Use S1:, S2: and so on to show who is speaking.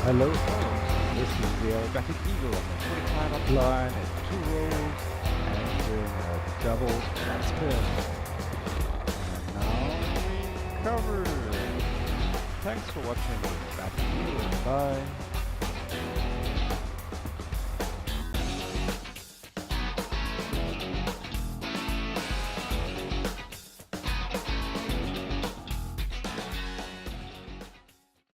S1: Hello folks, this is the Aerobatic Eagle on the 45 up line at 2 rolls and doing a double spin. And now, cover. Thanks for watching the Aerobatic Eagle. Bye.